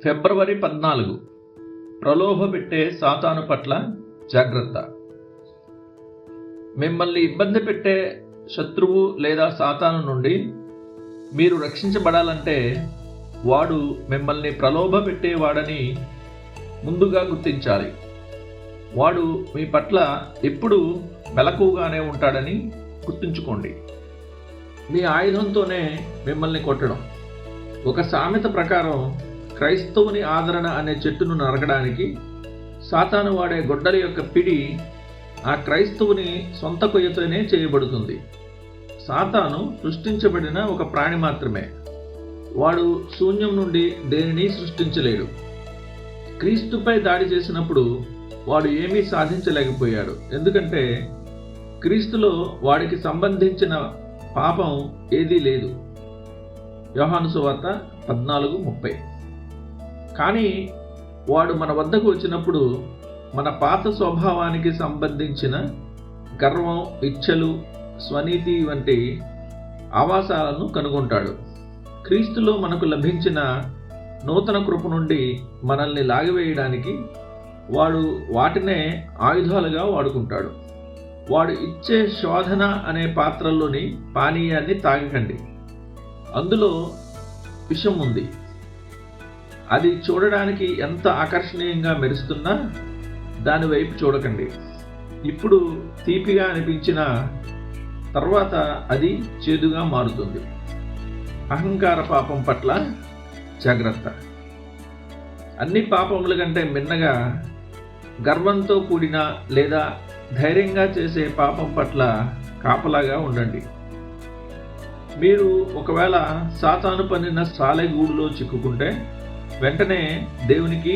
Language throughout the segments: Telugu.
ఫిబ్రవరి 14 ప్రలోభపెట్టే సాతాను పట్ల జాగ్రత్త. మిమ్మల్ని ఇబ్బంది పెట్టే శత్రువు లేదా సాతాను నుండి మీరు రక్షించబడాలంటే వాడు మిమ్మల్ని ప్రలోభపెట్టేవాడని ముందుగా గుర్తించాలి. వాడు మీ పట్ల ఎప్పుడూ మెలకువగానే ఉంటాడని గుర్తుంచుకోండి. మీ ఆయుధంతోనే మిమ్మల్ని కొట్టడం. ఒక సామెత ప్రకారం క్రైస్తవుని ఆదరణ అనే చెట్టును నరకడానికి సాతాను వాడే గొడ్డలి యొక్క పిడి ఆ క్రైస్తవుని సొంత కొయ్యతోనే చేయబడుతుంది. సాతాను సృష్టించబడిన ఒక ప్రాణి మాత్రమే. వాడు శూన్యం నుండి దేనిని సృష్టించలేడు. క్రీస్తుపై దాడి చేసినప్పుడు వాడు ఏమీ సాధించలేకపోయాడు. ఎందుకంటే క్రీస్తులో వాడికి సంబంధించిన పాపం ఏదీ లేదు. యోహాను సువార్త 14:30. కానీ వాడు మన వద్దకు వచ్చినప్పుడు మన పాత స్వభావానికి సంబంధించిన గర్వం, ఇచ్ఛలు, స్వనీతి వంటి ఆవాసాలను కనుగొంటాడు. క్రీస్తులో మనకు లభించిన నూతన కృప నుండి మనల్ని లాగివేయడానికి వాడు వాటినే ఆయుధాలుగా వాడుకుంటాడు. వాడు ఇచ్చే శోధన అనే పాత్రలోని పానీయాన్ని తాగకండి. అందులో విషం ఉంది. అది చూడడానికి ఎంత ఆకర్షణీయంగా మెరుస్తున్నా దాని వైపు చూడకండి. ఇప్పుడు తీపిగా అనిపించిన తర్వాత అది చేదుగా మారుతుంది. అహంకార పాపం పట్ల జాగ్రత్త. అన్ని పాపముల కంటే మిన్నగా గర్వంతో కూడిన లేదా ధైర్యంగా చేసే పాపం పట్ల కాపలాగా ఉండండి. మీరు ఒకవేళ సాతాను పన్నిన సాలెగూడులో చిక్కుకుంటే వెంటనే దేవునికి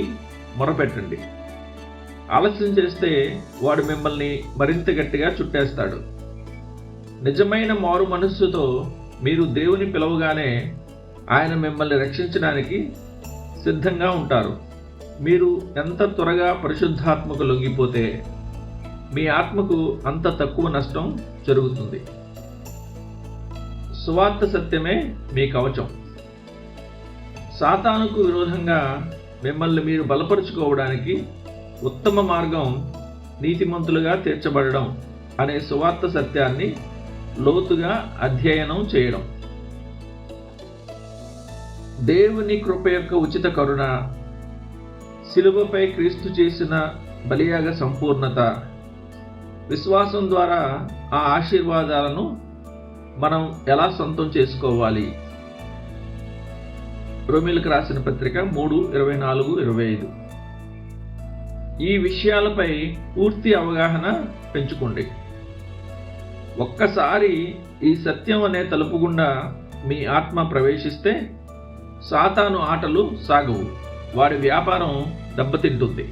మొరపెట్టండి. ఆలస్యం చేస్తే వాడు మిమ్మల్ని మరింత గట్టిగా చుట్టేస్తాడు. నిజమైన మారు మనస్సుతో మీరు దేవుని పిలవగానే ఆయన మిమ్మల్ని రక్షించడానికి సిద్ధంగా ఉంటారు. మీరు ఎంత త్వరగా పరిశుద్ధాత్మకు లొంగిపోతే మీ ఆత్మకు అంత తక్కువ నష్టం జరుగుతుంది. సువార్త సత్యమే మీ కవచం. సాతానుకు విరోధంగా మిమ్మల్ని మీరు బలపరుచుకోవడానికి ఉత్తమ మార్గం నీతిమంతులుగా తీర్చబడడం అనే సువార్త సత్యాన్ని లోతుగా అధ్యయనం చేయడం. దేవుని కృప యొక్క ఉచిత కరుణ, శిలువపై క్రీస్తు చేసిన బలియాగ సంపూర్ణత, విశ్వాసం ద్వారా ఆ ఆశీర్వాదాలను మనం ఎలా సొంతం చేసుకోవాలి? రోమీయులకు రాసిన పత్రిక 3:24-25. ఈ విషయాలపై పూర్తి అవగాహన పెంచుకోండి. ఒక్కసారి ఈ సత్యం అనే తలుపు గుండా మీ ఆత్మ ప్రవేశిస్తే సాతాను ఆటలు సాగవు. వాడి వ్యాపారం దెబ్బతింటుంది.